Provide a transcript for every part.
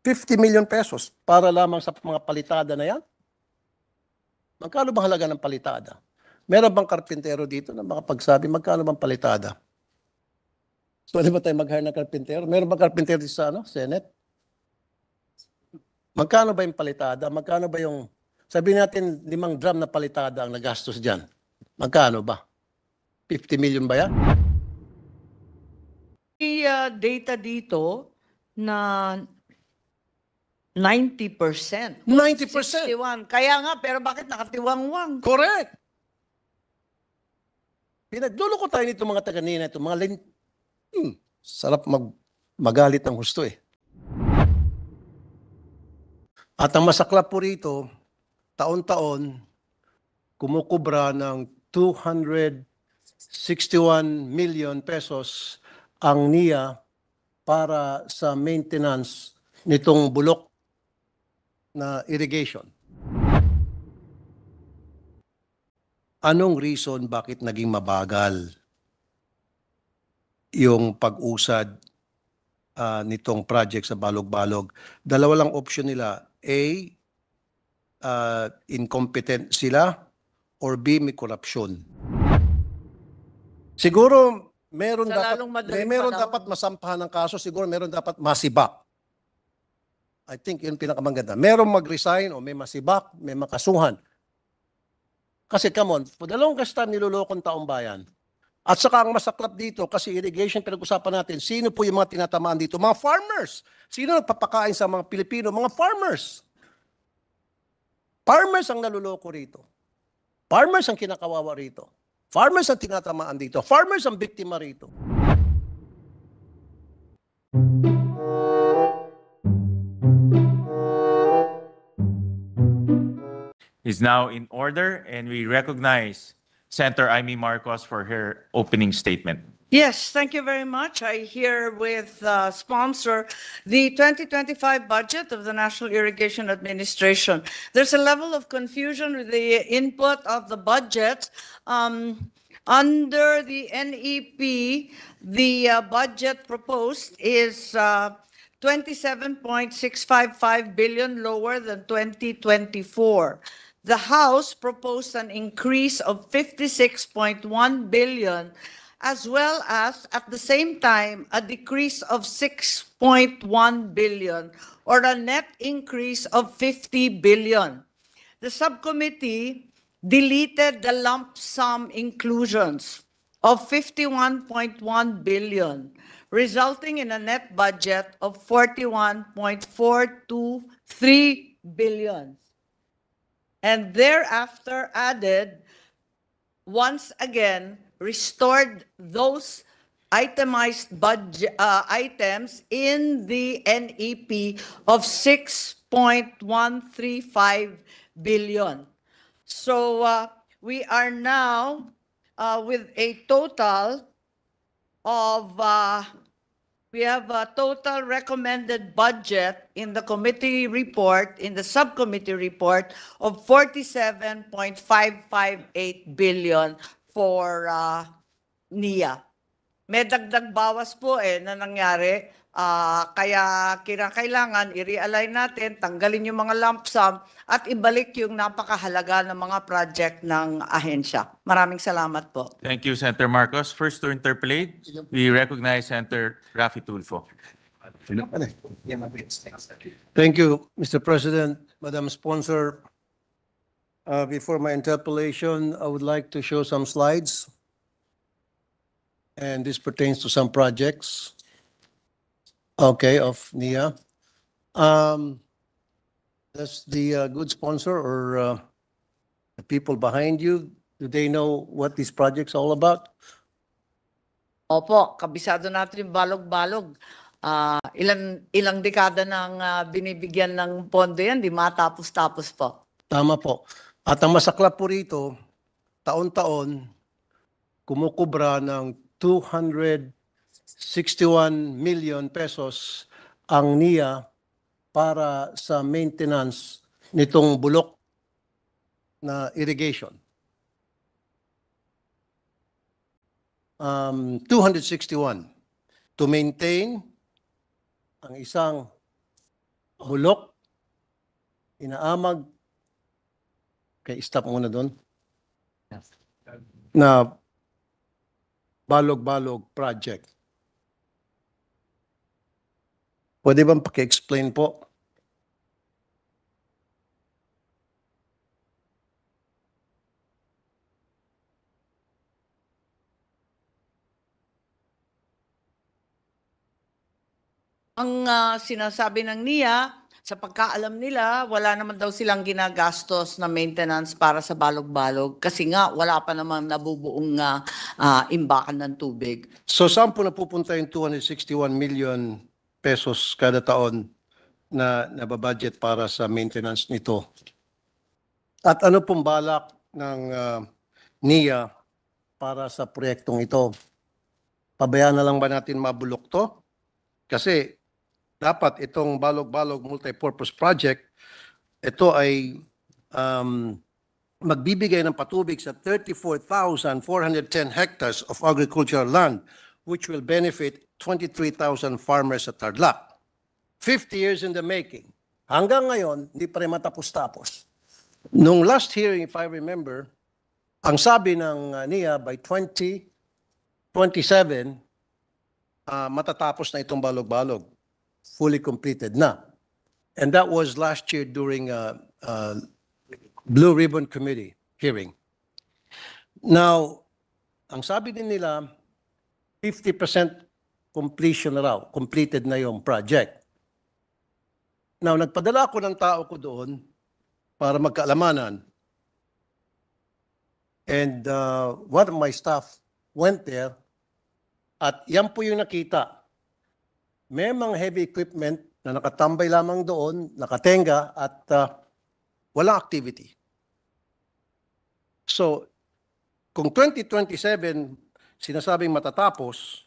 50 million pesos para lamang sa mga palitada na yan? Magkano bang halaga ng palitada? Meron bang karpintero dito na makapagsabi, magkano bang palitada? So, di ba tayo mag-hire ng karpintero? Meron bang karpintero dito sa Senate? Magkano ba yung palitada? Magkano ba yung, sabihin natin, 5 drum na palitada ang nagastos dyan? Magkano ba? 50 million ba yan? Data dito na 90%. 90%. 61. Kaya nga, pero bakit nakatiwangwang? Correct. Pinagluloko tayo nito mga taga-nina, ito mga sarap magalit ng husto eh. At ang masaklap po rito, taon-taon, kumukubra ng 261 million pesos ang NIA para sa maintenance nitong bulok na irrigation. Anong reason bakit naging mabagal yung pag-usad nitong project sa Balog-Balog? Dalawa lang option nila. A, incompetent sila, or B, may korupsyon. Siguro meron dapat masampahan ng kaso, siguro meron dapat masibak. I think yun pinakamaganda. Merong mag-resign o may masibak, may makasuhan. Kasi come on, for the longest time nilulokong taong bayan. At saka ang masaklap dito, kasi irrigation pinag-usapan natin, sino po yung mga tinatamaan dito? Mga farmers. Sino nagpapakain sa mga Pilipino? Mga farmers. Farmers ang naluloko rito. Farmers ang kinakawawa rito. Farmers ang tinatamaan dito. Farmers ang biktima rito. Is now in order, and we recognize Senator Amy Marcos for her opening statement. Yes, thank you very much. I herewith sponsor the 2025 budget of the National Irrigation Administration. There's a level of confusion with the input of the budget. Under the NEP, the budget proposed is 27.655 billion lower than 2024. The House proposed an increase of 56.1 billion, as well as at the same time a decrease of 6.1 billion, or a net increase of 50 billion. The subcommittee deleted the lump sum inclusions of 51.1 billion, resulting in a net budget of 41.423 billion. And thereafter added, once again, restored those itemized budget items in the NEP of 6.135 billion. So we are now with a total of we have a total recommended budget in the committee report, in the subcommittee report, of 47.558 billion for NIA. May dagdag bawas po na nangyari, kaya kailangan i-realign natin, tanggalin yung mga lump sum at ibalik yung napakahalaga ng mga project ng ahensya. Maraming salamat po. Thank you, Senator Marcos. First to interpolate, we recognize Senator Raffy Tulfo. Thank you, Mr. President, Madam Sponsor. Before my interpellation, I would like to show some slides. And this pertains to some projects, okay, of NIA. Does the good sponsor or the people behind you, do they know what this project's all about? Opo, kabisado natin yung balog-balog. Ilang dekada nang binibigyan ng pondo yan, di matapos-tapos po. Tama po. At ang masaklap po rito, taon-taon, kumukubra ng 261 million pesos ang NIA para sa maintenance nitong bulok na irrigation. 261 to maintain ang isang bulok, inaamag, kay stop muna doon, na balog-balog project. Pwede bang paki-explain po? Ang sinasabi ng NIA, sa pagkaalam nila, wala naman daw silang ginagastos na maintenance para sa balog-balog kasi nga wala pa namang nabubuong imbakan ng tubig. So saan po napupunta yung 261 million pesos kada taon na nababudget para sa maintenance nito? At ano pong balak ng NIA para sa proyektong ito? Pabayaan na lang ba natin mabulok to? Kasi dapat itong balog-balog multipurpose project, ito ay magbibigay ng patubig sa 34,410 hectares of agricultural land, which will benefit 23,000 farmers sa Tarlac. 50 years in the making. Hanggang ngayon, hindi pa rin matapos-tapos. Nung last hearing, if I remember, ang sabi ng NIA by 2027, matatapos na itong balog-balog. Fully completed na. And that was last year during Blue Ribbon Committee hearing. Now, ang sabi din nila, 50% completion na raw, completed na yung project. Now, nagpadala ako ng tao ko doon para magkaalamanan. And one of my staff went there at yan po yung nakita. May mga heavy equipment na nakatambay lamang doon, nakatenga at walang activity. So, kung 2027 sinasabing matatapos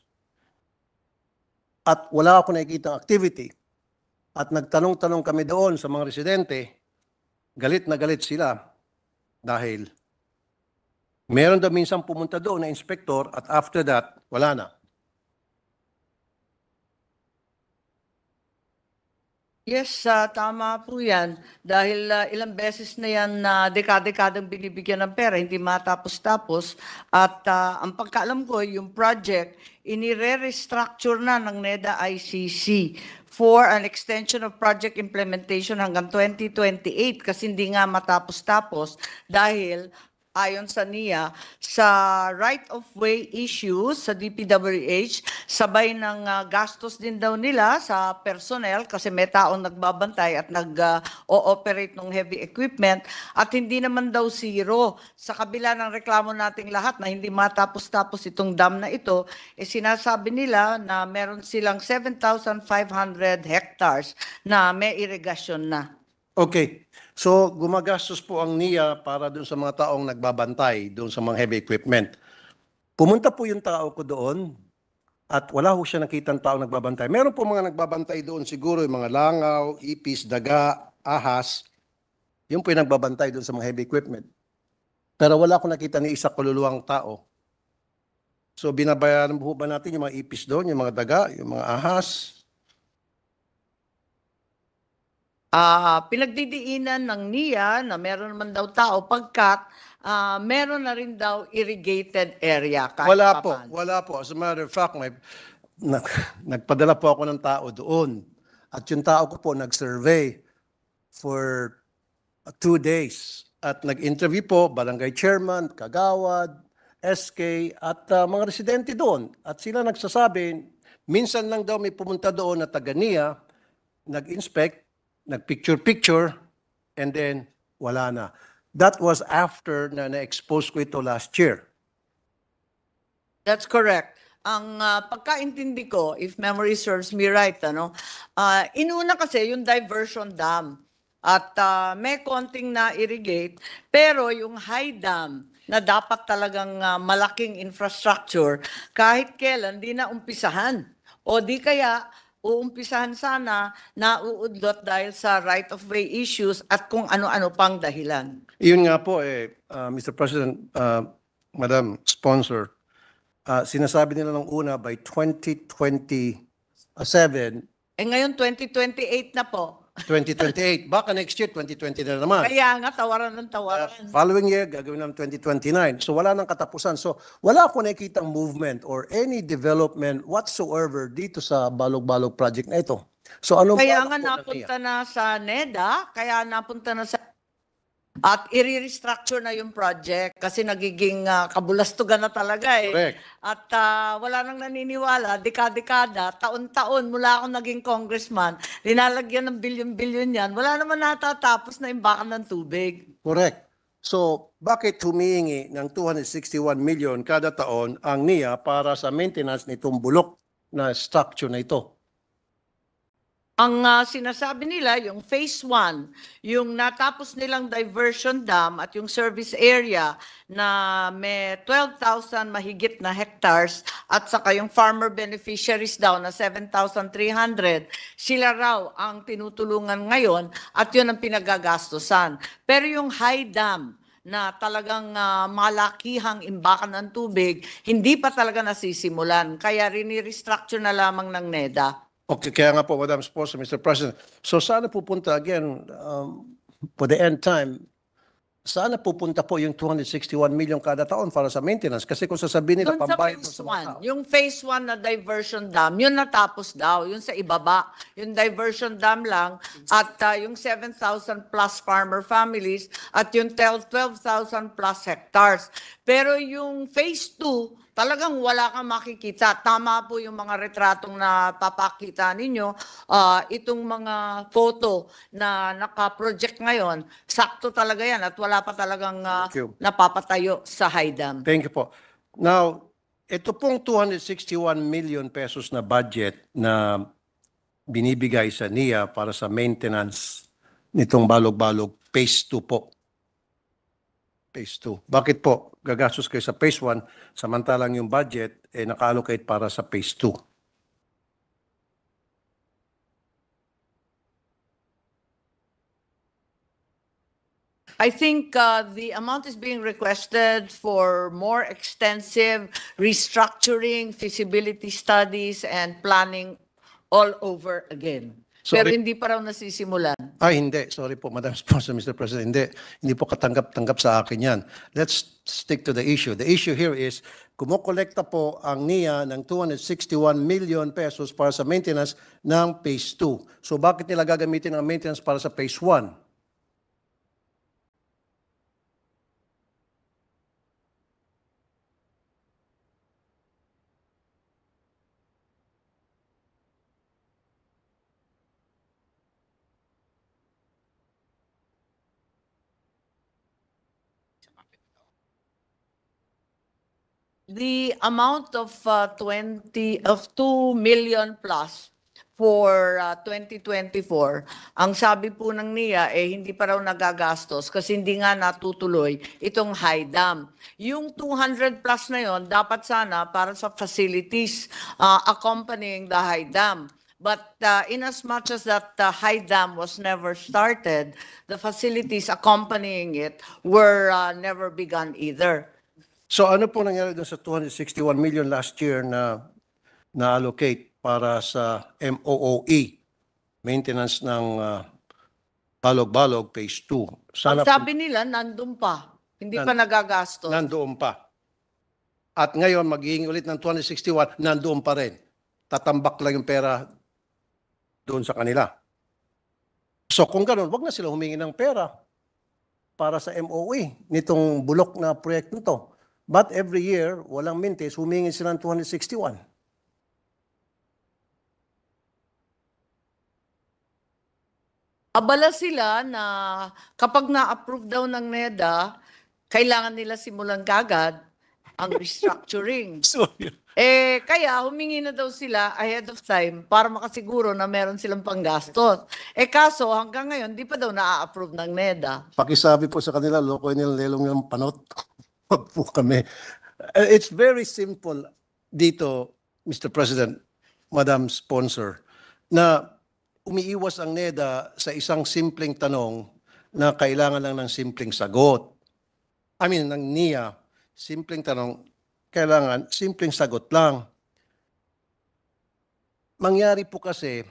at wala ako nakikita activity at nagtanong-tanong kami doon sa mga residente, galit na galit sila dahil meron daw minsan pumunta doon na inspector at after that, wala na. Yes, tama po yan. Dahil ilang beses na yan na dekada-dekadang binibigyan ng pera, hindi matapos-tapos. At ang pagkaalam ko, yung project, inire-restructure na ng NEDA ICC for an extension of project implementation hanggang 2028 kasi hindi nga matapos-tapos dahil ayon sa NIA, sa right-of-way issues sa DPWH, sabay ng gastos din daw nila sa personnel kasi may taong nagbabantay at nag-ooperate ng heavy equipment at hindi naman daw zero. Sa kabila ng reklamo nating lahat na hindi matapos-tapos itong dam na ito, sinasabi nila na meron silang 7,500 hectares na may irrigation na. Okay. So, gumagastos po ang NIA para doon sa mga taong nagbabantay, doon sa mga heavy equipment. Pumunta po yung tao ko doon at wala ho siya nakitang taong nagbabantay. Meron po mga nagbabantay doon siguro yung mga langaw, ipis, daga, ahas. Yung po yung nagbabantay doon sa mga heavy equipment. Pero wala akong nakita ni isa kaluluwang tao. So, binabayaran po ba natin yung mga ipis doon, yung mga daga, yung mga ahas? Pinagdidiinan ng NIA na meron naman daw tao pagkat meron na rin daw irrigated area. Wala po. As a matter of fact, nagpadala po ako ng tao doon. At yung tao ko po nag-survey for 2 days. At nag-interview po, barangay chairman, kagawad, SK, at mga residente doon. At sila nagsasabi, minsan lang daw may pumunta doon na taga-NIA, nag-inspect, nag-picture-picture, and then wala na. That was after na na-expose ko ito last year. That's correct. Ang pagkaintindi ko, if memory serves me right, inuna kasi yung diversion dam at may konting na-irrigate, pero yung high dam na dapat talagang malaking infrastructure, kahit kailan di na umpisahan. O di kaya uumpisahan sana na uudlot dahil sa right-of-way issues at kung ano-ano pang dahilan. Yun nga po, Mr. President, Madam Sponsor, sinasabi nila nung una by 2027. Ngayon 2028 na po. 2028. Baka next year, 2020 na naman. Kaya nga, tawaran ng tawaran. Following year, gagawin ng 2029. So wala nang katapusan. So wala ako nakikitang movement or any development whatsoever dito sa Balog-Balog project na ito. So anong Kaya balak nga po ng napunta na sa NEDA, kaya napunta na sa at i-restructure na yung project kasi nagiging kabulastugan na talaga eh. Correct. At wala nang naniniwala, dekada-dekada, taon-taon mula akong naging congressman, linalagyan ng bilyon-bilyon yan, wala naman natatapos na imbakan ng tubig. Correct. So bakit humihingi ng 261 million kada taon ang NIA para sa maintenance nitong bulok na structure na ito? Ang sinasabi nila, yung phase 1, yung natapos nilang diversion dam at yung service area na may 12,000 mahigit na hectares at saka yung farmer beneficiaries daw na 7,300, sila raw ang tinutulungan ngayon at yun ang pinagagastusan. Pero yung high dam, na talagang malakihang imbakan ng tubig, hindi pa talaga nasisimulan. Kaya rini-restructure na lamang ng NEDA. Okay, kaya nga po, Madam Sponsor, Mr. President. So sana pupunta again, for the end time, sana pupunta po yung 261 million kada taon para sa maintenance. Kasi kung sasabihin nila, Doon sa pambayad phase sa mga tao. 1, yung phase 1 na diversion dam, yun natapos daw, yun sa ibaba. Yung diversion dam lang at yung 7,000 plus farmer families at yung 12,000 plus hectares. Pero yung phase 2, talagang wala kang makikita. Tama po yung mga retratong na papakita ninyo. Itong mga photo na naka-project ngayon, sakto talaga yan at wala pa talagang Thank you. napapatayo sa high dam. Thank you po. Now, ito pong 261 million pesos na budget na binibigay sa NIA para sa maintenance nitong Balog-Balog Phase 2 po. Phase 2. Bakit po gagastos kayo sa Phase 1 samantalang yung budget naka-allocate para sa Phase 2? I think the amount is being requested for more extensive restructuring, feasibility studies, and planning all over again. Pero Sorry. hindi pa raw nasisimulan. Ay, hindi. Sorry po, Madam Sponsor, Mr. President. Hindi po katanggap-tanggap sa akin yan. Let's stick to the issue. The issue here is, kumukolekta po ang NIA ng 261 million pesos para sa maintenance ng Phase 2. So bakit nila gagamitin ang maintenance para sa Phase 1? The amount of 2 million plus for 2024, ang sabi po ng NIA hindi pa raw nagagastos kasi hindi nga natutuloy itong high dam. Yung 200 plus na yon dapat sana para sa facilities accompanying the high dam. But in as much as that high dam was never started, the facilities accompanying it were never begun either. So ano po nangyari dun sa 261 million last year na na-allocate para sa MOOE, maintenance ng Balog-Balog Phase 2? Ang sabi nila, nandun pa. Hindi pa nagagastos. Nandoon pa. At ngayon, maghihingi ulit ng 261, nandoon pa rin. Tatambak lang yung pera doon sa kanila. So kung ganoon, wag na sila humingi ng pera para sa MOE nitong bulok na proyekto nito. But every year, walang mintis, humingi sila ng 261. Abala sila na kapag na-approve daw ng NEDA, kailangan nila simulan kagad ang restructuring. So, Kaya humingi na daw sila ahead of time para makasiguro na meron silang panggastos. Kaso hanggang ngayon, di pa daw na-approve ng NEDA. pakisabi po sa kanila, loko nila lelong yung panot. Wag po kami. It's very simple dito, Mr. President, Madam Sponsor, na umiiwas ang NEDA sa isang simpleng tanong na kailangan lang ng simpleng sagot. I mean, ng NIA, simpleng tanong, kailangan simpleng sagot lang. Mangyari po kasi,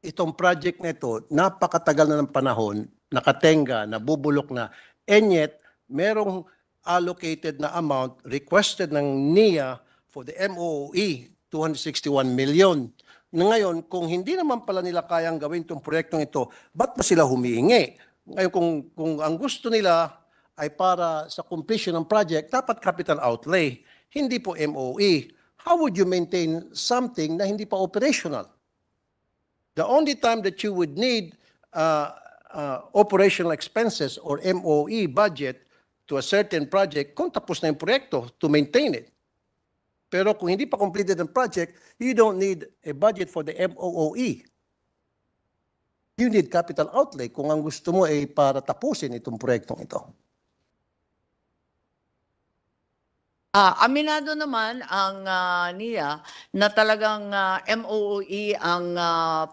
itong project na ito, napakatagal na ng panahon, nakatenga, nabubulok na, and yet, merong allocated na amount requested ng NIA for the MOOE, 261 million. Na ngayon, kung hindi naman pala nila kayang gawin itong proyektong ito, ba't ba sila humihingi? Ngayon, kung ang gusto nila ay para sa completion ng project, dapat capital outlay, hindi po MOE. How would you maintain something na hindi pa operational? The only time that you would need operational expenses or MOE budget to a certain project kung tapos na yung proyekto to maintain it. Pero kung hindi pa completed ang project, you don't need a budget for the MOOE. You need capital outlay kung ang gusto mo ay para tapusin itong proyektong ito. Aminado naman ang NIA na talagang MOOE ang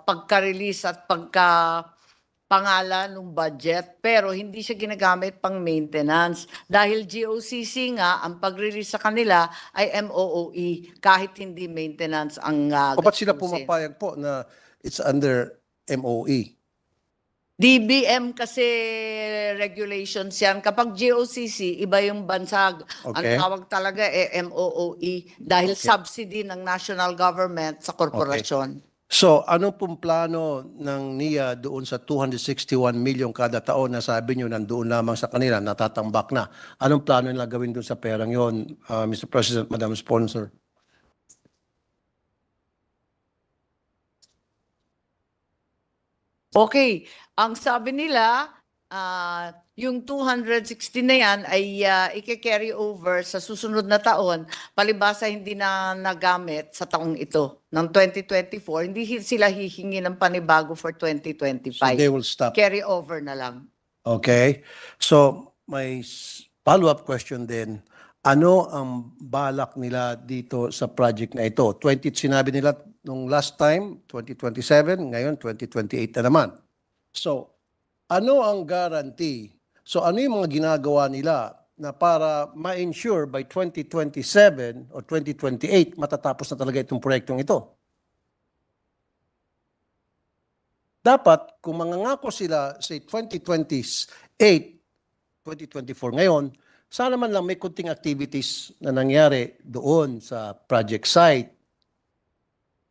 pagka-release at pagka-pangalan ng budget, pero hindi siya ginagamit pang maintenance. Dahil GOCC nga, ang pag-release sa kanila ay MOOE kahit hindi maintenance ang O ba't sila gastusin. pumapayag po na it's under MOE? DBM kasi regulations yan. Kapag GOCC, iba yung bansag. Okay. Ang tawag talaga MOOE dahil subsidy ng national government sa korporasyon. So, ano pong plano ng NIA doon sa 261 million kada taon na sabi nyo nandoon lamang sa kanila, natatambak na? Anong plano nila gawin doon sa perang yon, Mr. President, Madam Sponsor? Okay, ang sabi nila, yung 260 na yan ay i-carry over sa susunod na taon, palibasa hindi na nagamit sa taong ito ng 2024, hindi sila hihingi ng panibago for 2025. So, they will stop. Carry over na lang. Okay. So, may follow-up question din. Ano ang balak nila dito sa project na ito? Sinabi nila nung last time, 2027, ngayon 2028 na naman. So, ano ang guarantee? So, ano yung mga ginagawa nila na para ma-ensure by 2027 or 2028 matatapos na talaga itong proyektong ito? Dapat, kung mangangako sila sa 2028, 2024 ngayon, sana man lang may kunting activities na nangyari doon sa project site.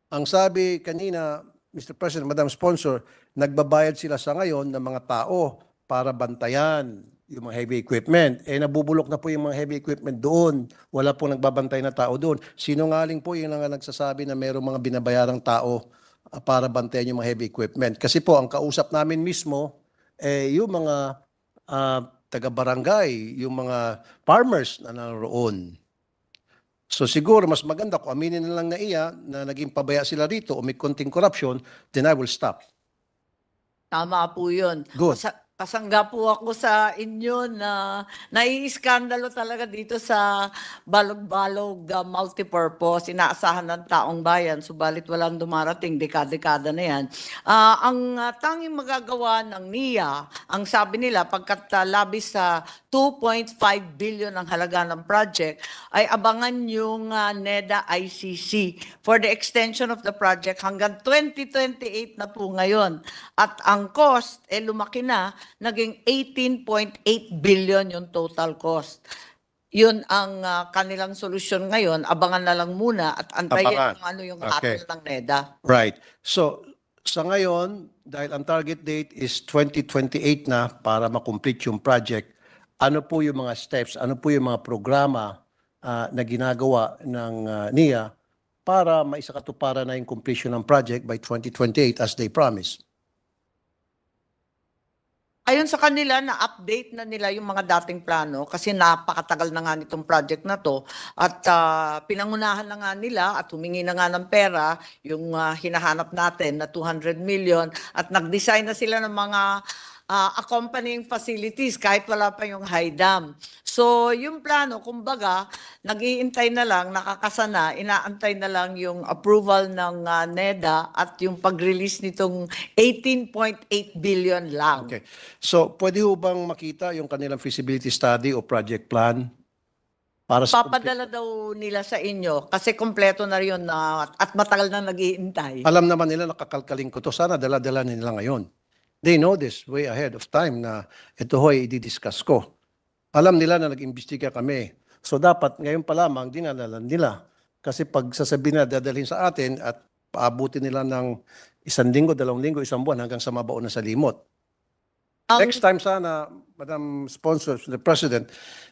Ang sabi kanina, Mr. President, Madam Sponsor, nagbabayad sila sa ngayon ng mga tao para bantayan yung mga heavy equipment. Eh, nabubulok na po yung mga heavy equipment doon. Wala pong nagbabantay na tao doon. Sinungaling po yung nagsasabi na mayroong mga binabayarang tao para bantayan yung mga heavy equipment. Kasi po, ang kausap namin mismo, yung mga taga-barangay, yung mga farmers na naroon. So siguro mas maganda kung aminin na lang na iya na naging pabaya sila rito o may konting corruption, then I will stop. Tama po yun. Good. Pasangga po ako sa inyo na naiiskandalo talaga dito sa balog-balog multipurpose. Inaasahan ng taong bayan, subalit walang dumarating, dekada-dekada na yan. Ang tanging magagawa ng NIA, ang sabi nila, pagkat labis sa 2.5 billion ang halaga ng project, ay abangan yung NEDA ICC for the extension of the project hanggang 2028 na po ngayon. At ang cost, lumaki na, naging 18.8 billion yung total cost. Yun ang kanilang solusyon ngayon. Abangan na lang muna at antayin kung ano yung hatol ng NEDA. Right. So, sa ngayon, dahil ang target date is 2028 na para makomplete yung project, ano po yung mga steps, ano po yung mga programa na ginagawa ng NIA para maisakatuparan na yung completion ng project by 2028 as they promised? Ayon sa kanila, na-update na nila yung mga dating plano kasi napakatagal na nga nitong project na to at pinangunahan na nga nila at humingi na nga ng pera yung hinahanap natin na 200 million at nag-design na sila ng mga accompanying facilities kahit wala pa yung high dam. So yung plano, kumbaga, nag-iintay na lang, nakakasana, inaantay na lang yung approval ng NEDA at yung pag-release nitong 18.8 billion lang. Okay. So, pwede ho bang makita yung kanilang feasibility study o project plan? para sa Papadala daw nila sa inyo kasi kompleto na yun na at matagal na naghihintay. alam naman nila nakakalkaling ko to. Sana dala-dala nila ngayon. They know this way ahead of time na ito ho'y i-discuss ko. Alam nila na nag-imbestiga kami. So dapat ngayon pa lamang dinadala nila. Kasi pag sasabihin na dadalhin sa atin at paabutin nila ng 1 linggo, 2 linggo, 1 buwan hanggang sa mabaon na sa limot. Next time sana, Madam Sponsor, the President,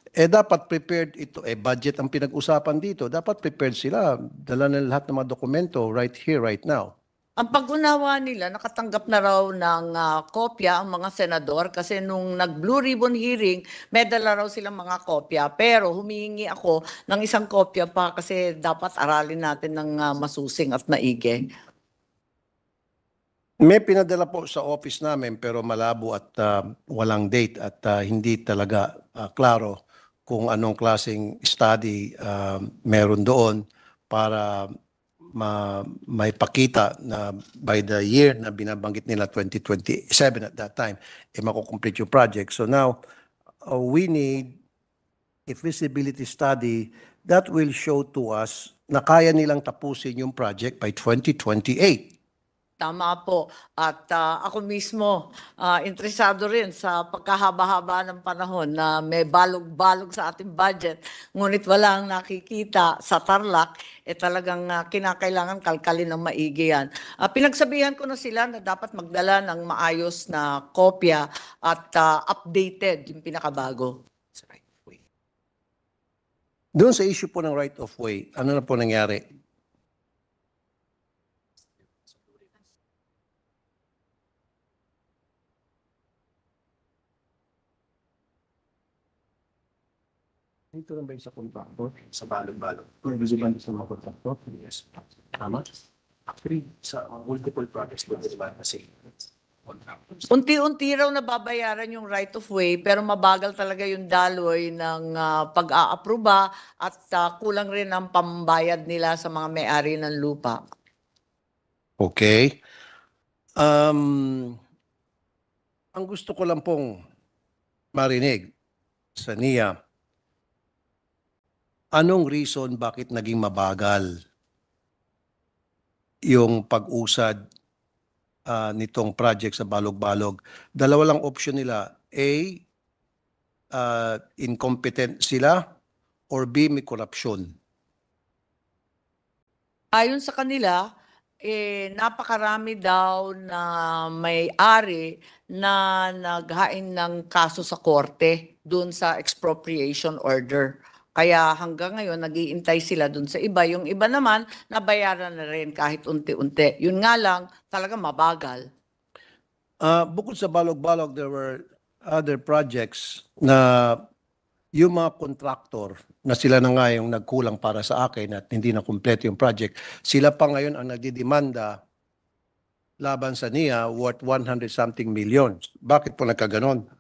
dapat prepared ito. Budget ang pinag-usapan dito. Dapat prepared sila. Dala na lahat ng mga dokumento right here, right now. Ang pag-unawa nila, nakatanggap na raw ng kopya ang mga senador kasi nung nag-Blue Ribbon hearing, may dala raw silang mga kopya. Pero humihingi ako ng isang kopya pa kasi dapat aralin natin ng masusing at maigi. May pinadala po sa office namin pero malabo at walang date at hindi talaga klaro kung anong klaseng study meron doon para maipakita na by the year na binabanggit nila 2027 at that time, makukomplete yung project. So now, we need a feasibility study that will show to us na kaya nilang tapusin yung project by 2028. Tama po. At ako mismo, interesado rin sa pagkahaba-haba ng panahon na may balog-balog sa ating budget. Ngunit wala ang nakikita sa Tarlac, talagang kinakailangan kalkalin ng maigi yan. Pinagsabihan ko na sila na dapat magdala ng maayos na kopya at updated, yung pinakabago. Doon sa issue po ng right of way, ano na po nangyari? Dito lang ba yung sa kontraktor? Sa balog-balog? Kung gusto ba sa mga kontraktor? Yes. Tama? Actually, sa multiple projects ko, di ba, kasi contractors. Unti-unti raw nababayaran yung right of way pero mabagal talaga yung daloy ng pag-aaproba at kulang rin ang pambayad nila sa mga may-ari ng lupa. Okay. Ang gusto ko lang pong marinig sa NIA, anong reason bakit naging mabagal yung pag-usad nitong project sa Balog-Balog? Dalawa lang option nila. A, incompetent sila, or B, may corruption. Ayon sa kanila, napakarami daw na may-ari na naghain ng kaso sa korte dun sa expropriation order. Kaya hanggang ngayon, nag-iintay sila dun sa iba. Yung iba naman, nabayaran na rin kahit unti-unti. Yun nga lang, talaga mabagal. Bukod sa Balog-Balog, there were other projects na yung mga contractor na sila na nga yung nagkulang para sa akin at hindi na kumpleto yung project, sila pa ngayon ang nagdidemanda laban sa NIA worth 100-something million. Bakit po nagkaganon?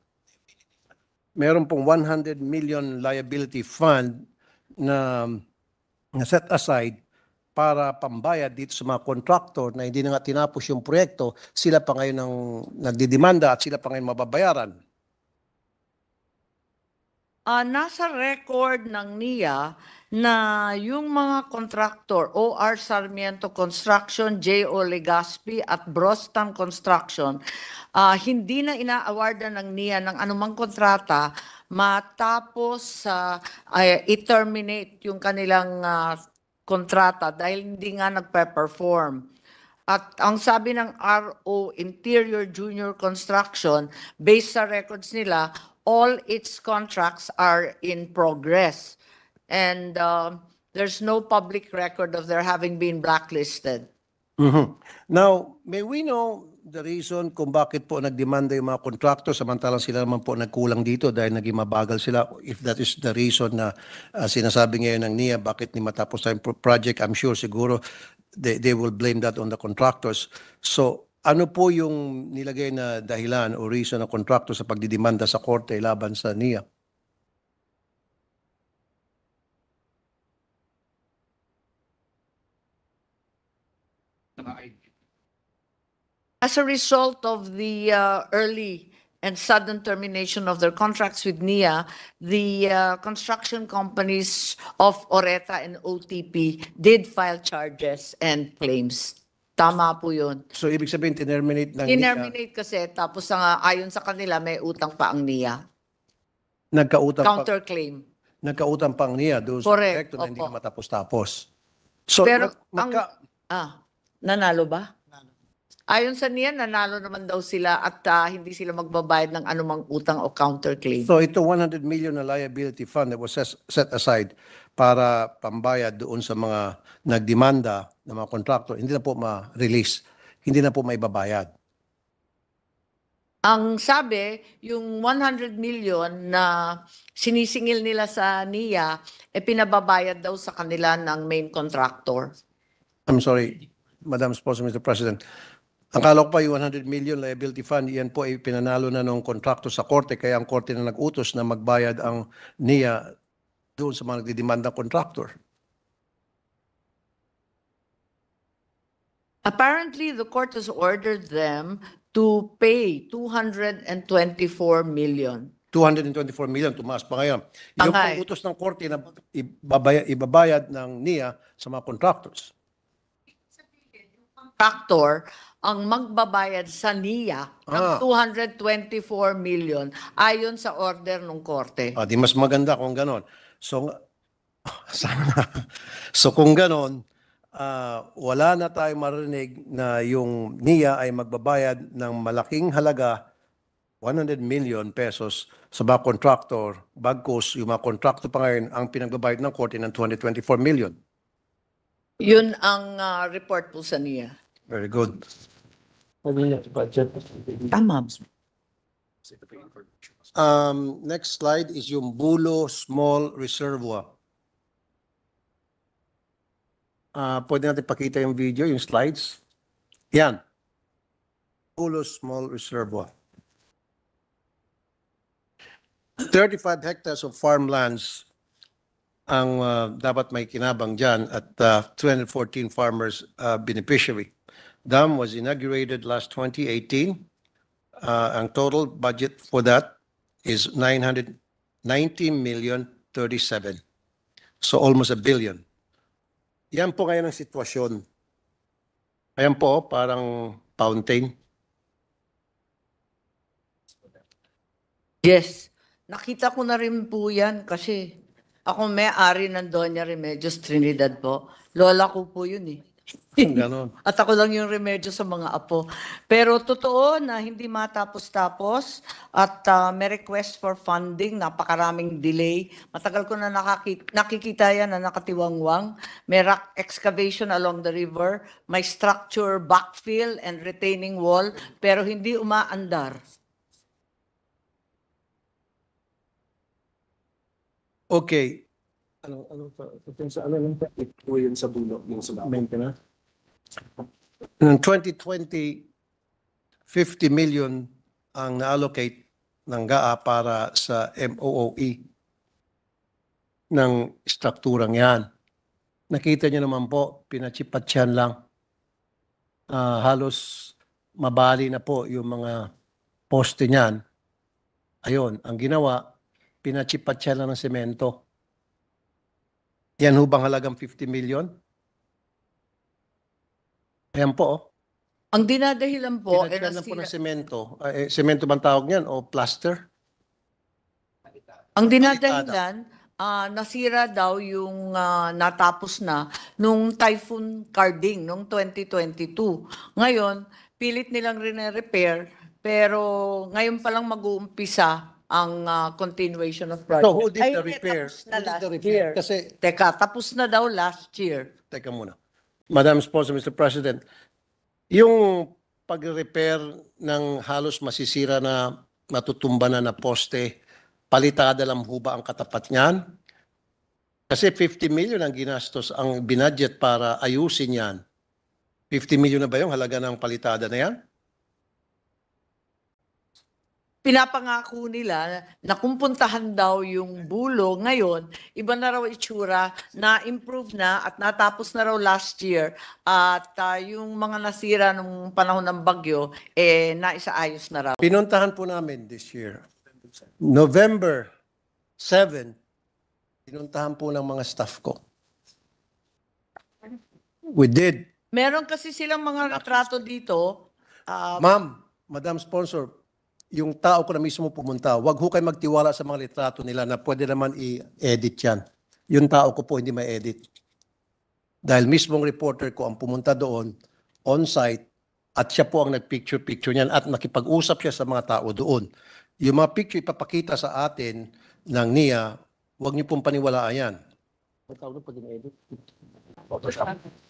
Meron pong 100 million liability fund na set aside para pambayad dito sa mga contractor na hindi na nga tinapos yung proyekto, sila pa ngayon ang nagdidemanda at sila pa ngayon mababayaran. Nasa record ng NIA na yung mga kontraktor, OR Sarmiento Construction, J.O. Legaspi at Brostan Construction, hindi na ina-awardan ng NIA ng anumang kontrata matapos i-terminate yung kanilang kontrata dahil hindi nga nagpe-perform. At ang sabi ng RO Interior Junior Construction, based sa records nila, all its contracts are in progress. And there's no public record of their having been blacklisted. Now, may we know the reason kung bakit po nagdemanda yung mga contractor samantalang sila naman po nagkulang dito dahil naging mabagal sila? If that is the reason na sinasabi ngayon ng NIA bakit ni matapos tayong project, I'm sure siguro they will blame that on the contractors. So, ano po yung nilagay na dahilan o reason ng contractor sa pagdidemanda sa korte laban sa NIA? As a result of the early and sudden termination of their contracts with NIA, the construction companies of Oreta and OTP did file charges and claims. Tama po yun. So ibig sabihin, tinerminate ng NIA, Tinerminate kasi, tapos ayon sa kanila, may utang pa ang NIA. nagkautang pa, Counterclaim. nagkautang pa ang NIA doon sa Correct, proyekto na hindi opo. ka matapos-tapos. So, Pero magka, nanalo ba? Ayon sa NIA, nanalo naman daw sila at hindi sila magbabayad ng anumang utang o counterclaim. so ito 100 million na liability fund that was set aside para pambayad doon sa mga nagdemanda ng mga contractor, hindi na po ma-release, hindi na po maibabayad. Ang sabi, yung 100 million na sinisingil nila sa NIA, pinababayad daw sa kanila ng main contractor. I'm sorry, Madam Sponsor, Mr. President. Akala ko pa yung 100 million liability fund, yan po ay pinanalo na ng kontrakto sa korte, kaya ang korte na nag-utos na magbayad ang NIA doon sa mga nagdidemandang contractor. Apparently, the court has ordered them to pay 224 million. 224 million, tumaas pa ngayon. Yung Angay. pong utos ng korte na ibabayad ng NIA sa mga contractors. Contractor ang magbabayad sa NIA ng 224 million ayon sa order ng korte. Di mas maganda kung ganon. So, sana. So kung ganon, wala na tayong marinig na yung NIA ay magbabayad ng malaking halaga, 100 million pesos sa mga contractor, bagkus yung mga contractor pa ngayon ang pinagbabayad ng korte ng 224 million. Yun ang report po sa NIA. Very good. Budget. Tama. Next slide is yung Bulo Small Reservoir. Pwede natin pakita yung video, yung slides. Yan. Bulo Small Reservoir. 35 hectares of farmlands ang dapat may kinabang dyan at 214 farmers beneficiary. Dam was inaugurated last 2018. Ang total budget for that is 990 million 37. So almost a billion. Yan po ngayon ang sitwasyon. Ayan po, parang fountain. Yes. Nakita ko na rin po yan kasi ako may-ari ng Doña Remedios Trinidad po. Lola ko po yun eh. Ganon. At ako lang yung remedyo sa mga apo. Pero totoo na hindi matapos-tapos at may request for funding, napakaraming delay. Matagal ko na nakikita yan na nakatiwangwang. May rock excavation along the river, may structure backfill and retaining wall, pero hindi umaandar. Okay. Ano lang pa? Ito yun sa bulo, yung sa maintenance. Noong 2020, 50 million ang na-allocate ng GAA para sa MOOE ng strukturang yan. Nakita niyo naman po, pinachipatsyan lang. Halos mabali na po yung mga poste niyan. Ayun, ang ginawa, pinachipatsyan lang ng semento. Yan ho bang halagang 50 million? Ayan po, oh. Ang dinadahilan po, Pinatyan na po ng semento. Semento bang tawag niyan o plaster? ang dinadahilan, nasira daw yung natapos na nung Typhoon Carding noong 2022. Ngayon, pilit nilang rin-repair, pero ngayon pa lang mag-uumpisa ang continuation of project. So who did Ay, the hindi, repair? tapos na Who did last the repair? year. Kasi, Teka, tapos na daw last year. teka muna. Madam Sponsor, Mr. President, yung pag-repair ng halos masisira na matutumba na poste, palitada lang ho ba ang katapat niyan? Kasi 50 million ang ginastos, ang binudget para ayusin yan. 50 million na ba yung halaga ng palitada na yan? pinapangako nila na kung puntahan daw yung Bulo ngayon, iba na raw itsura, na-improve na at natapos na raw last year at yung mga nasira nung panahon ng bagyo, naisaayos na raw. Pinuntahan po namin this year. November 7, pinuntahan po ng mga staff ko. We did. Meron kasi silang mga retrato dito. Ma'am, Madam Sponsor, yung tao ko na mismo pumunta, wag ho kayo magtiwala sa mga litrato nila na pwede naman i-edit yan. Yung tao ko po hindi ma-edit. Dahil mismong reporter ko ang pumunta doon, on-site, at siya po ang nag-picture-picture niyan at nakipag-usap siya sa mga tao doon. Yung mga picture ipapakita sa atin ng NIA, wag niyo pong paniwalaan yan.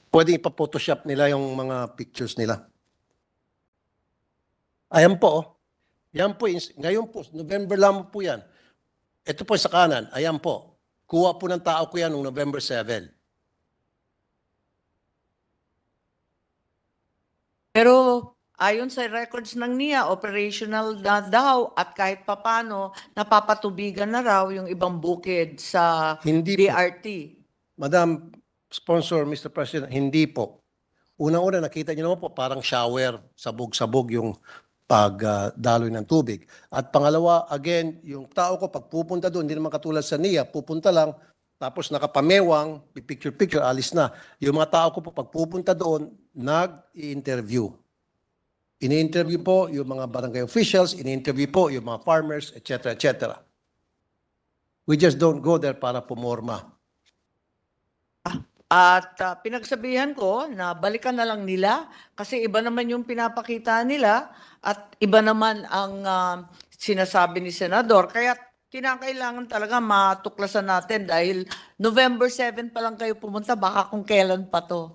Pwede ipa-photoshop nila yung mga pictures nila. Ayan po, oh. Yan po, ngayon po, November lang po yan. Ito po sa kanan, ayan po. Kuha po ng tao ko yan noong November 7. Pero ayon sa records ng NIA, operational na daw at kahit papano napapatubigan na raw yung ibang bukid sa Hindi po. BRT. Madam Sponsor, Mr. President, hindi po. Unang-una, nakita niyo naman po, parang shower, sabog-sabog yung pagdaloy ng tubig. At pangalawa, again, yung tao ko pag pupunta doon, hindi naman katulad sa NIA, pupunta lang, tapos nakapamewang, picture-picture, alis na. Yung mga tao ko po pag pupunta doon, nag-i-interview. Ini-interview po yung mga barangay officials, ini-interview po yung mga farmers, etc., etc. We just don't go there para pumorma. At pinagsabihan ko na balikan na lang nila kasi iba naman yung pinapakita nila at iba naman ang sinasabi ni Senador. Kaya kinakailangan talaga matuklasan natin dahil November 7 pa lang kayo pumunta, baka kung kailan pa to.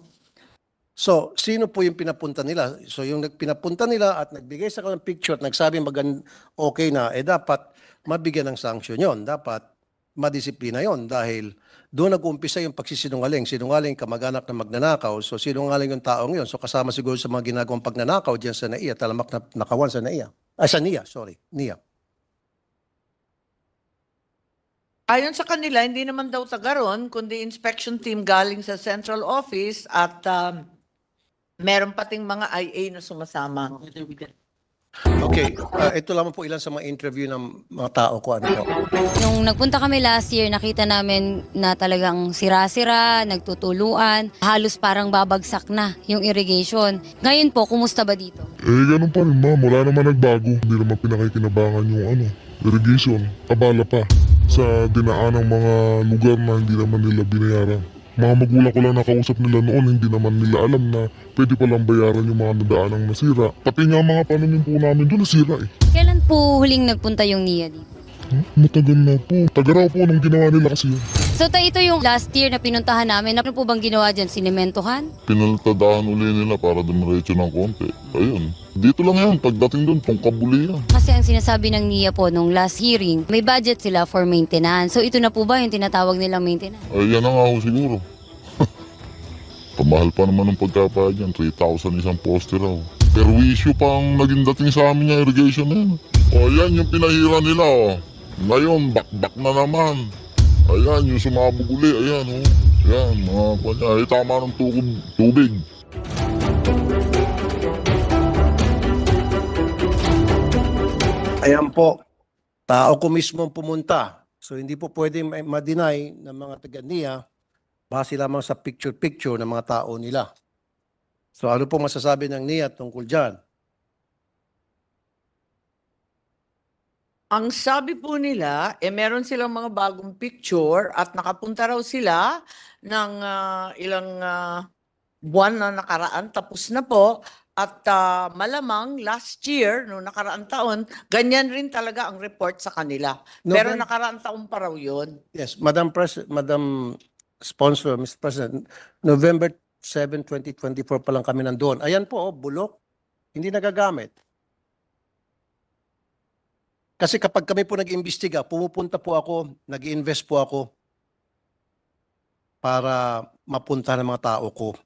So, sino po yung pinapunta nila? So, yung pinapunta nila at nagbigay sa kanilang picture at nagsabi okay na, dapat mabigyan ng sanction yon. Dapat madisiplina yon dahil doon nag-uumpisa yung pagsisinungaling. Sinungaling, kamag-anak na magnanakaw. So, sinungaling yung taong yun. So, kasama siguro sa mga ginagawang pagnanakaw diyan sa NAIA, talamak na nakawan sa NAIA. Sa NIA, sorry. NIA. Ayon sa kanila, hindi naman daw tagaron, kundi inspection team galing sa central office at meron pating mga IA na sumasama. Okay, ito lamang po ilan sa mga interview ng mga tao ko. Ano po? Nung nagpunta kami last year, nakita namin na talagang sira-sira, nagtutuluan, halos parang babagsak na yung irrigation. Ngayon po, kumusta ba dito? Ganun pa rin ma'am, wala naman nagbago. Hindi naman pinakikinabangan yung irrigation, abala pa sa dinaan ng mga lugar na hindi naman nila binayaran. Mga magulang ko lang nakausap nila noon, hindi naman nila alam na pwede palang bayaran yung mga nadaanang nasira. Pati nga mga pananim po namin doon nasira eh. Kailan po huling nagpunta yung NIA dito? Matagal na po. Tagaraw po nung ginawa nila kasi yun. So ito yung last year na pinuntahan namin. Ano po bang ginawa dyan? Sinementohan? Pinalitadahan uli nila para dumiretso ng konti. Ayun. Dito lang yan. Pagdating doon, pangkabuli yan. Kasi ang sinasabi ng NIA po nung last hearing, may budget sila for maintenance. So ito na po ba yung tinatawag nilang maintenance? Ay, yan na nga ho siguro. Pamahal pa naman ng pagkapahal yan. 3,000 isang poste raw. Pero issue pa ang naging dating sa amin yung irrigation na yan. O yan yung pinahira nila o. Ngayon, bakbak na naman. Ayan, yung sumabog uli. Ayan o. Ayan, mga kanya. Ay, tama ng tubig. Ayan po, tao ko mismo ang pumunta. So hindi po pwede ma-deny ng mga taga-NIA base lamang sa picture-picture ng mga tao nila. So ano po masasabi ng NIA tungkol dyan? Ang sabi po nila, meron silang mga bagong picture at nakapunta raw sila ng ilang buwan na nakaraan, tapos na po. At malamang last year, no nakaraang taon, ganyan rin talaga ang report sa kanila. Pero nakaraang taon pa raw yun. Yes, Madam Sponsor, Mr. President, November 7, 2024 pa lang kami nandoon. Ayan po, bulok, hindi nagagamit. Kasi kapag kami po nag-imbestiga, pumupunta po ako, nag-invest po ako para mapunta ng mga tao ko.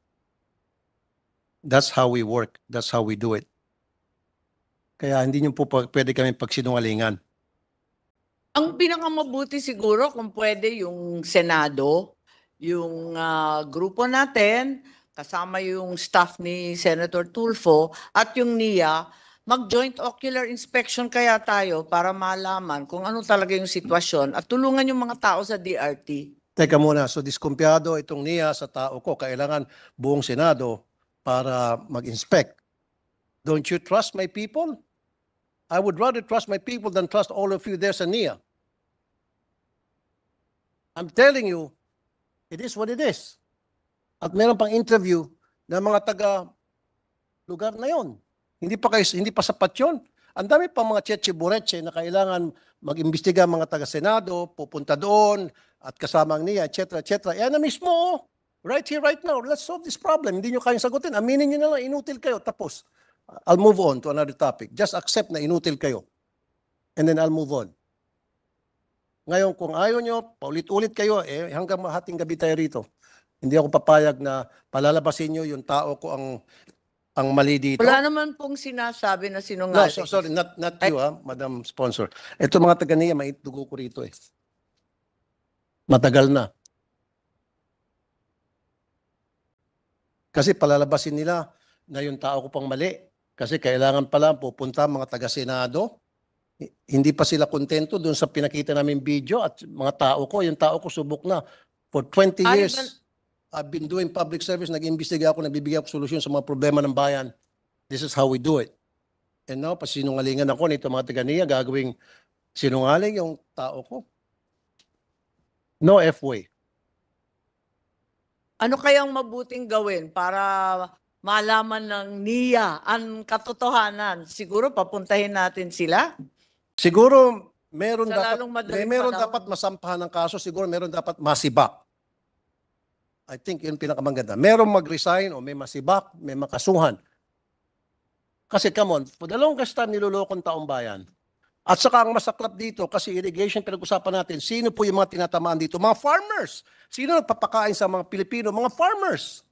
That's how we work. That's how we do it. Kaya hindi nyo po pwede kami pagsinungalingan. Ang pinakamabuti siguro kung pwede yung Senado, yung grupo natin, kasama yung staff ni Senator Tulfo at yung NIA, mag-joint ocular inspection kaya tayo para malaman kung ano talaga yung sitwasyon at tulungan yung mga tao sa DRT. Teka muna, so diskumpiyado itong NIA sa tao ko, kailangan buong Senado para mag-inspect. Don't you trust my people? I would rather trust my people than trust all of you there sa NIA. I'm telling you, it is what it is. At meron pang interview ng mga taga lugar na yon. Hindi pa sapat yun. Ang dami pang mga cheche-bureche na kailangan mag-imbestiga mga taga Senado, pupunta doon at kasama ang NIA, etc. etc. Yan na mismo, oh. Right here, right now. Let's solve this problem. Hindi nyo kayang sagutin. Aminin nyo na lang, inutil kayo. Tapos, I'll move on to another topic. Just accept na inutil kayo. And then I'll move on. Ngayon, kung ayaw nyo, paulit-ulit kayo, hanggang mahating gabi tayo rito. Hindi ako papayag na palalabasin nyo yung tao ko ang mali dito. Wala naman pong sinasabi na No, sinungaling. sorry, not you, Madam Sponsor. Ito mga taga-NIA, may dugo ko rito eh. Matagal na. Kasi palalabasin nila na yung tao ko pang mali. Kasi kailangan pala pupunta mga taga-Senado. Hindi pa sila kontento doon sa pinakita namin video at mga tao ko, yung tao ko subok na. For 20 years, I've been doing public service, nag-imbestiga ako, nagbibigay ako solusyon sa mga problema ng bayan. This is how we do it. And now, pasinungalingan ako nito mga taga-NIA, gagawing sinungaling yung tao ko. No F-way. Ano kayang mabuting gawin para malaman ng NIA ang katotohanan? Siguro papuntahin natin sila? Siguro, meron Sa lalong madaling panahon. dapat masampahan ng kaso, siguro meron dapat masibak. I think yun pinakamaganda. Merong mag-resign o may masibak, may makasuhan. Kasi come on, for the longest time nilolokong taong bayan. At saka ang masaklap dito, kasi irrigation pinag-usapan natin, sino po yung mga tinatamaan dito? Mga farmers. Sino nagpapakain sa mga Pilipino? Mga farmers.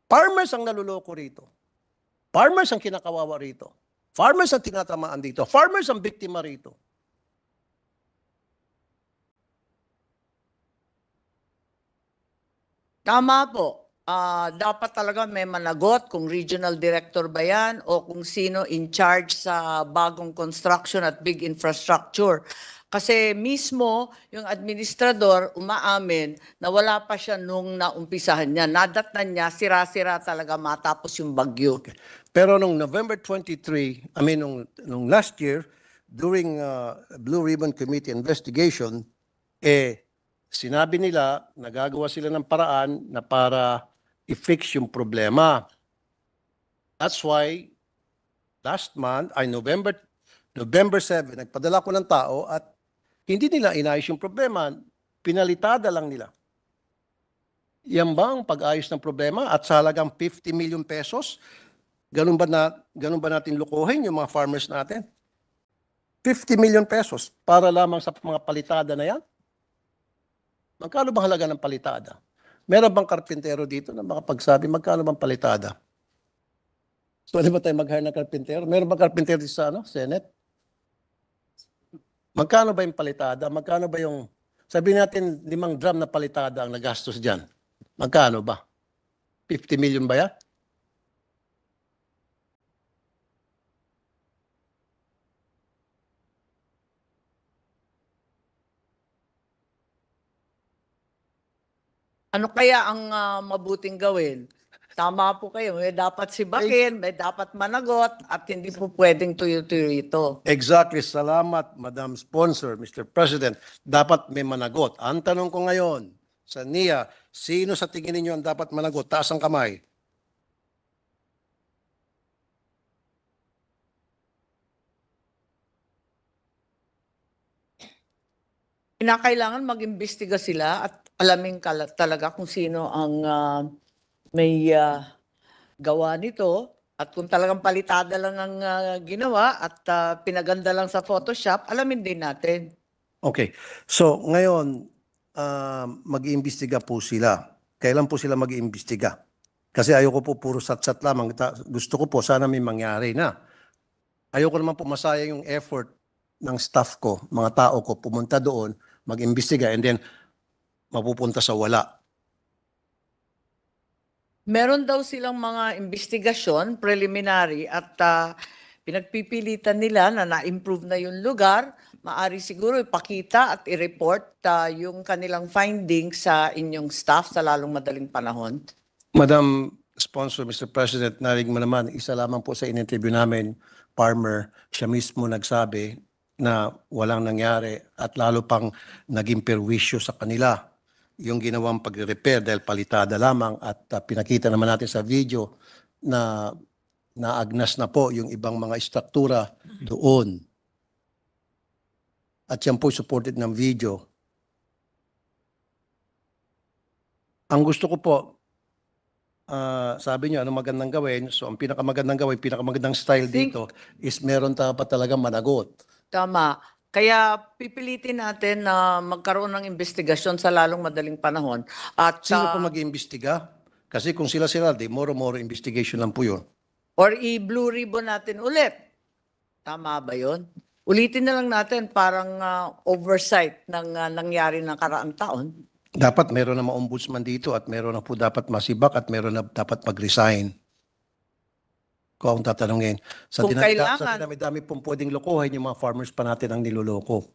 Farmers ang naluloko rito. Farmers ang kinakawawa rito. Farmers ang tinatamaan dito. Farmers ang biktima rito. Tama po. Dapat talaga may managot kung regional director ba yan o kung sino in charge sa bagong construction at big infrastructure. Kasi mismo yung administrador umaamin na wala pa siya nung naumpisahan niya. Nadatnan niya, sira-sira talaga matapos yung bagyo. Pero nung November 23, nung last year, during Blue Ribbon Committee investigation, sinabi nila nagagawa sila ng paraan na para i-fix yung problema. That's why last month, November 7, nagpadala ko ng tao at hindi nila inayos yung problema. Pinalitada lang nila. Yan ba ang pag-ayos ng problema at sa halagang 50 million pesos? Ganun ba natin lukuhin yung mga farmers natin? 50 million pesos para lamang sa mga palitada na yan? Magkano bang halaga ng palitada? Meron bang karpintero dito na makapagsabi magkano bang palitada? Pwede ba tayo mag-hire ng karpintero? Meron bang karpintero dito sa Senate? Magkano ba yung palitada? Magkano ba yung, sabihin natin 5 drum na palitada ang nagastos dyan? Magkano ba? 50 million ba yan? Ano kaya ang mabuting gawin? Tama po kayo, may dapat sibakin, may dapat managot, at hindi po pwedeng tuyo-tuyo ito. Exactly. Salamat, Madam Sponsor, Mr. President. Dapat may managot. Ang tanong ko ngayon sa NIA, sino sa tingin ninyo ang dapat managot? Taas ang kamay. Kinakailangan mag-imbestiga sila at alamin talaga kung sino ang may gawa nito at kung talagang palitada lang ang ginawa at pinaganda lang sa Photoshop, alamin din natin. Okay. So, ngayon, mag-iimbestiga po sila. Kailan po sila mag-iimbestiga? Kasi ayoko po puro sat-sat lamang. Gusto ko po sana may mangyari na. Ayoko naman pumasaya yung effort ng staff ko, mga tao ko, pumunta doon, mag-imbestiga, and then mapupunta sa wala. Meron daw silang mga investigasyon, preliminary, at pinagpipilitan nila na na-improve na yung lugar. Maari siguro ipakita at i-report yung kanilang findings sa inyong staff sa lalong madaling panahon. Madam Sponsor, Mr. President, narinig mo naman, isa lamang po sa in-interview namin, farmer, siya mismo nagsabi na walang nangyari at lalo pang naging perwisyo sa kanila yung ginawang pag-repair dahil palitada lamang at pinakita naman natin sa video na naagnas na po yung ibang mga istruktura doon. At yan po supported ng video. Ang gusto ko po, sabi niyo, ano magandang gawin? So, ang pinakamagandang gawin, pinakamagandang style dito is meron dapat talagang managot. Tama. Kaya pipilitin natin na magkaroon ng investigasyon sa lalong madaling panahon. At, Sino po mag-iimbestiga? Kasi kung sila-sila, di more investigation lang po yun. or i-blue ribbon natin ulit. Tama ba yun? Ulitin na lang natin parang oversight ng nangyari ng karaang taon. Dapat meron na ma-ombudsman dito at meron na po dapat masibak at meron na dapat mag-resign. Kung tatanungin. Sa Kung kailangan. dinami-dami pong pwedeng lokohin, yung mga farmers pa natin ang niloloko.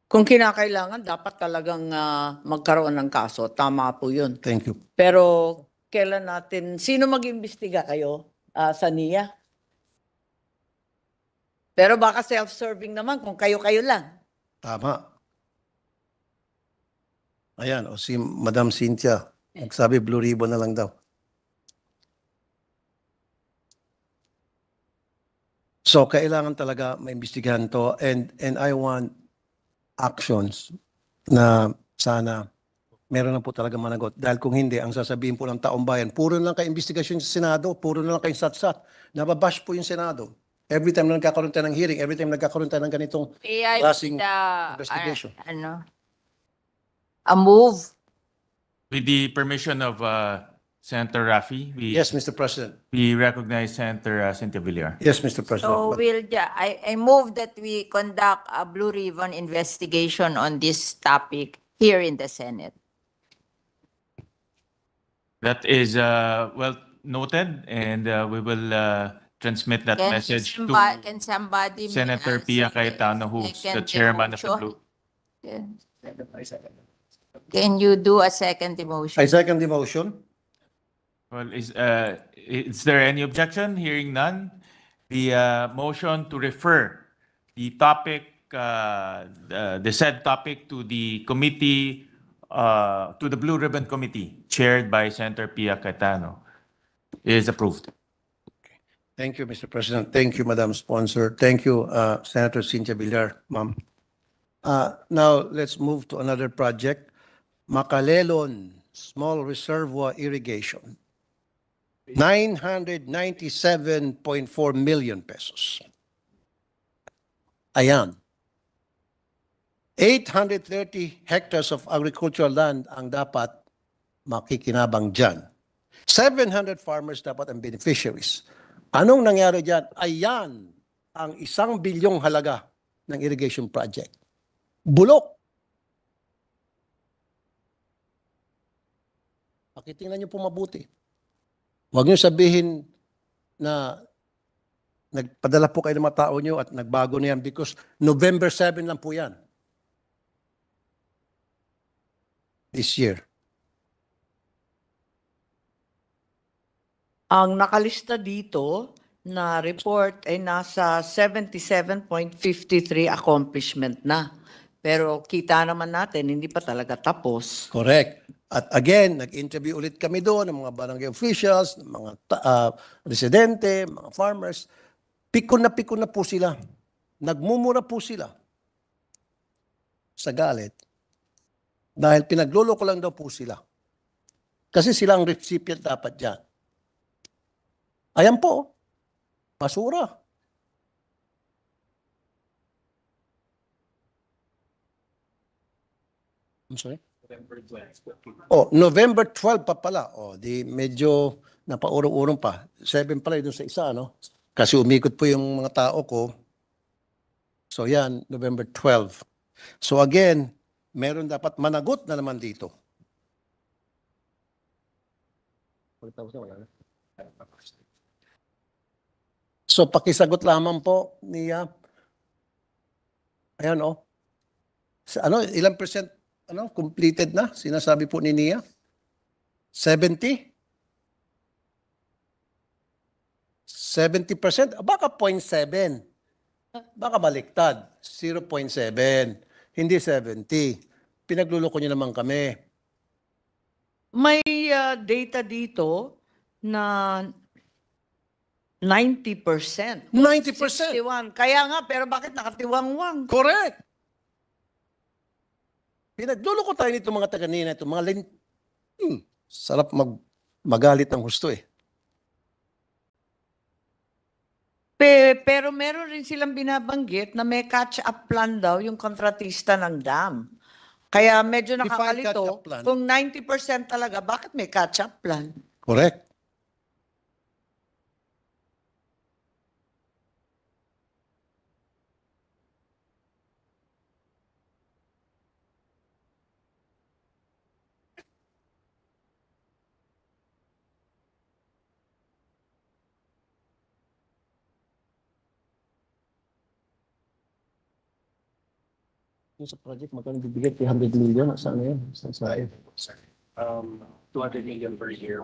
Kung kinakailangan, dapat talagang magkaroon ng kaso. Tama po yun. Thank you. Pero kailan natin, sino mag-imbestiga kayo sa NIA? Pero baka self-serving naman kung kayo-kayo lang. Tama. Ayan, o si Madam Cynthia, nagsabi blue ribbon na lang daw. So, kailangan talaga maimbestigahan to and I want actions na sana meron na po talaga managot. Dahil kung hindi, ang sasabihin po ng taong bayan, puro na lang kayo investigasyon sa Senado, puro na lang kayo satsat. Nababash po yung Senado. Every time na nagkakaroon tayo ng hearing, every time nagkakaroon tayo ng ganitong klaseng investigation. A move. With the permission of Senator Raffy, Yes, Mr. President. we recognize Senator Cynthia Villar. Yes, Mr. President. So I move that we conduct a Blue Ribbon investigation on this topic here in the Senate. That is well noted, and we will transmit that message to Can somebody Senator Pia Cayetano, who's the second chairman of the motion? Blue. Can you do a second motion? I second the motion. Well, is there any objection? Hearing none, the motion to refer the topic, the said topic to the committee, to the Blue Ribbon Committee, chaired by Senator Pia Cayetano, is approved. Thank you, Mr. President. Thank you, Madam Sponsor. Thank you, Senator Cynthia Villar, ma'am. Now, let's move to another project. Makalelon Small Reservoir Irrigation. 997.4 million pesos. Ayan. 830 hectares of agricultural land ang dapat makikinabang dyan. 700 farmers dapat ang beneficiaries. Anong nangyari dyan? Ayan ang 1 bilyong halaga ng irrigation project. Bulok. Pakitingnan niyo po mabuti. Huwag niyo sabihin na nagpadala po kayo ng mga tao niyo at nagbago na yan because November 7 lang po yan. This year. Ang nakalista dito na report ay nasa 77.53 accomplishment na. Pero kita naman natin, hindi pa talaga tapos. Correct. At again, nag-interview ulit kami doon ng mga barangay officials, ng mga residente, mga farmers. Pikon na po sila. Nagmumura po sila sa galit. Dahil pinagloloko lang daw po sila. Kasi sila ang recipient dapat dyan. Ayan po. Basura. I'm sorry? Oh, November 12 pa pala. Oh, di medyo napaurong-urong pa. 7 pala doon sa isa, no? Kasi umikot po yung mga tao ko. So yan, November 12. So again, meron dapat managot na naman dito. So pakisagot lamang po niya. Ayan oh. Ilang percent completed na? Sinasabi po ni Nia? 70? 70%? Baka 0.7. Baka baliktad. 0.7. Hindi 70. Pinagluloko niyo naman kami. May data dito na 90%. 90%. 61. Kaya nga, pero bakit nakatiwangwang? Correct. Pinagluloko tayo nito mga taga-Nina, ito mga sarap magalit ng husto eh. Pero meron rin silang binabanggit na may catch-up plan daw yung kontratista ng dam. Kaya medyo Define nakakalito, catch-up plan. kung 90% talaga, bakit may catch-up plan? Correct. Sa project, magkano bibigay? 300 million? Saan na yun? Saan sa 200 million per year.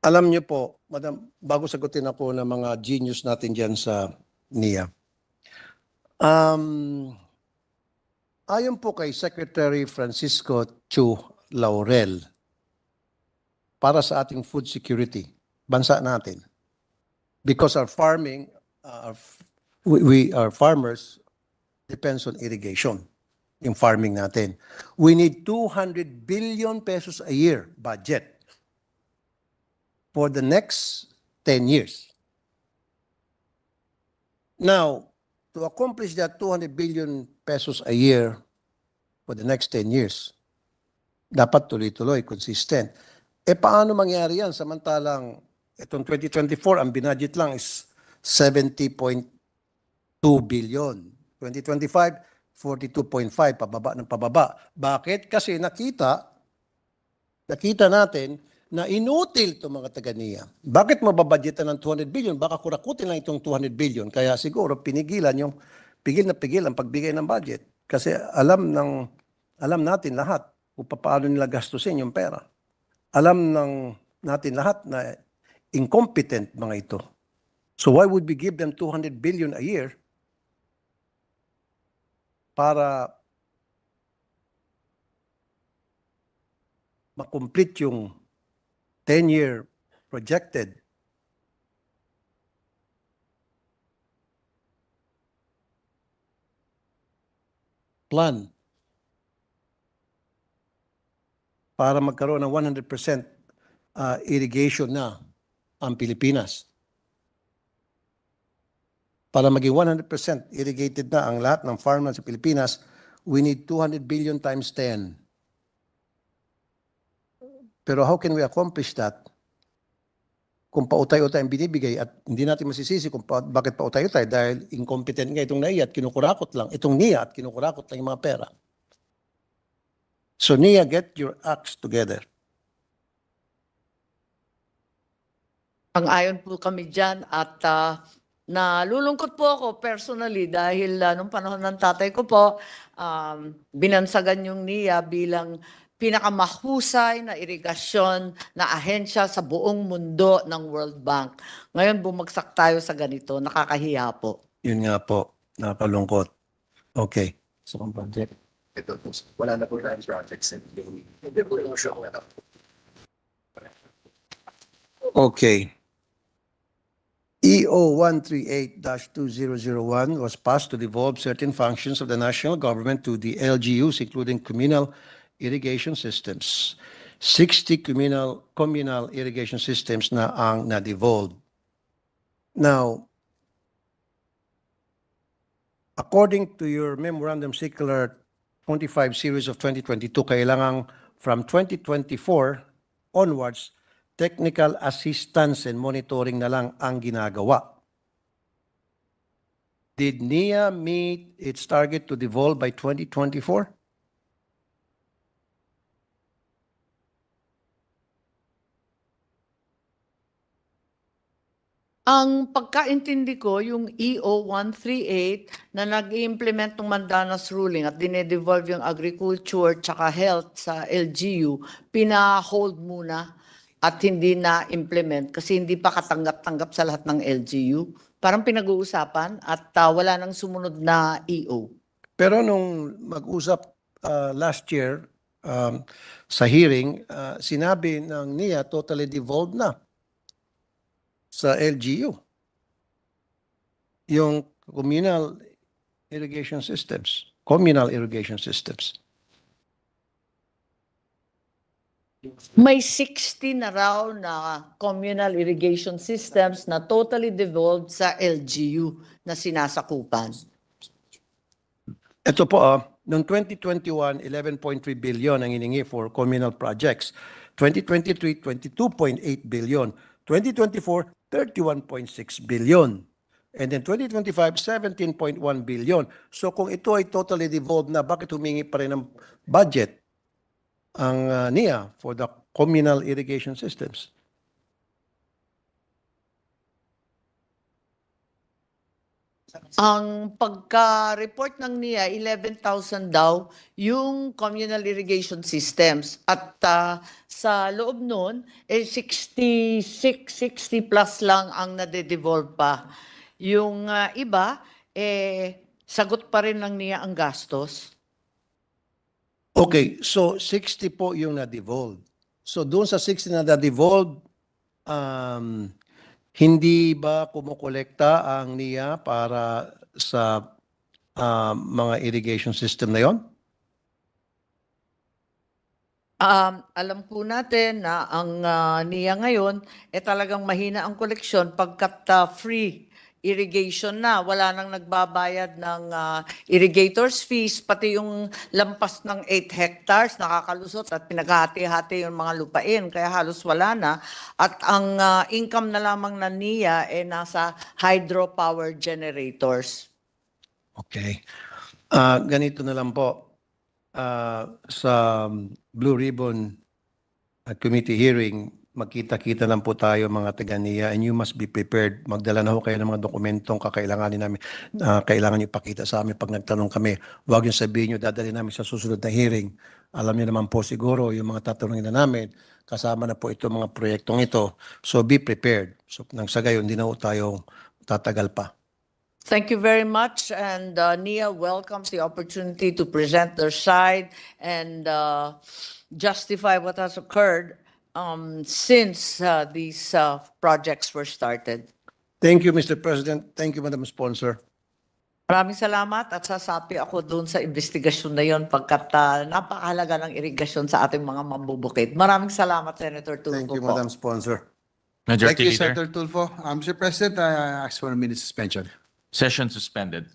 Alam niyo po, Madam, bago sagutin ako ng mga genius natin dyan sa NIA. Ayon po kay Secretary Francisco Chu Laurel, para sa ating food security, bansa natin, because our farming, our farmers depends on irrigation, yung farming natin. We need 200 billion pesos a year budget for the next 10 years. Now, to accomplish that 200 billion pesos a year for the next 10 years, dapat tuloy-tuloy, consistent. Paano mangyari yan? Samantalang itong 2024, ang binudget lang is 70.2 billion. 2025, 42.5, pababa ng pababa. Bakit? Kasi nakita natin na inutil itong mga taga-NIA. Bakit mababudgetan ng 200 billion? Baka kurakutin lang itong 200 billion. Kaya siguro pigil na pigil ang pagbigay ng budget. Kasi alam natin lahat kung paano nila gastusin yung pera. Alam natin lahat na incompetent mga ito. So why would we give them 200 billion a year para makomplete yung 10-year projected plan para magkaroon ng 100% irrigation na ang Pilipinas. Para maging 100% irrigated na ang lahat ng farmland sa Pilipinas, we need 200 billion times 10. Pero how can we accomplish that kung pautay-utay ang binibigay at hindi natin masisisi kung bakit pautay-utay dahil incompetent nga itong NIA at kinukurakot lang, itong NIA at kinukurakot lang yung mga pera. So NIA, get your acts together. Ang-ayon po kami dyan at nalulungkot po ako personally dahil nung panahon ng tatay ko po, binansagan yung NIA bilang pinakamahusay na irigasyon na ahensya sa buong mundo ng World Bank. Ngayon bumagsak tayo sa ganito, nakakahiya po. Yun nga po, nakalungkot. Okay. sa project? Ito, wala na po tayong projects hindi po yung show na. Okay. EO 138-2001 was passed to devolve certain functions of the national government to the LGUs, including communal irrigation systems. 60 communal irrigation systems na ang na-devolve. Now, according to your Memorandum Circular 25 series of 2022, kailangan from 2024 onwards, technical assistance and monitoring na lang ang ginagawa. Did NIA meet its target to devolve by 2024? Ang pagkaintindi ko, yung EO 138 na nag-implement ng Mandanas ruling at dinedevolve yung agriculture tsaka health sa LGU, pina-hold muna at hindi na-implement kasi hindi pa katanggap-tanggap sa lahat ng LGU. Parang pinag-uusapan at wala nang sumunod na EO. Pero nung mag-usap last year sa hearing, sinabi ng NIA totally devolved na sa LGU. Yung communal irrigation systems. May 60 na raw na communal irrigation systems na totally devolved sa LGU na sinasakupan. Ito po, noong 2021, 11.3 billion ang hiningi for communal projects. 2023, 22.8 billion. 2024, 31.6 billion. And then 2025, 17.1 billion. So kung ito ay totally devolved na, bakit humingi pa rin ng budget ang NIA for the communal irrigation systems? Ang pagka-report ng NIA, 11,000 daw yung communal irrigation systems. At sa loob nun, 60 plus lang ang nade-devolve pa. Yung iba, sagot pa rin ng NIA ang gastos. Okay, so 60 po yung na-devolve. So doon sa 60 na na-devolve, hindi ba kumukolekta ang NIA para sa mga irrigation system na yon? Alam po natin na ang NIA ngayon, talagang mahina ang koleksyon pagkat free irrigation na. Wala nang nagbabayad ng irrigators fees, pati yung lampas ng 8 hectares nakakalusot at pinaghati-hati yung mga lupain, kaya halos wala na. At ang income na lamang ng NIA nasa hydropower generators. Okay. Ganito na lang po. Sa Blue Ribbon Committee hearing, magkita-kita lang po tayo mga taga-NIA, and you must be prepared. Magdala na ho kayo ng mga dokumentong kakailanganin namin, kailangan nyo ipakita sa amin pag nagtanong kami. Huwag nyo sabihin nyo, dadali namin sa susunod na hearing. Alam niyo naman po siguro yung mga tatanungin na namin, kasama na po ito mga proyektong ito. So be prepared. So nang sa gayon, hindi na ho tayo tatagal pa. Thank you very much, and NIA welcomes the opportunity to present their side and justify what has occurred since these projects were started. Thank you, Mr. President. Thank you, Madam Sponsor. Maraming salamat at sasapi ako doon sa investigasyon na yon pagkat napakahalaga ng irigasyon sa ating mga mambubukid. Maraming salamat, Senator Tulfo. Thank you, po. Madam Sponsor. Majority Thank you, Leader. Senator Tulfo. Mr. President, I ask for a minute suspension. Session suspended.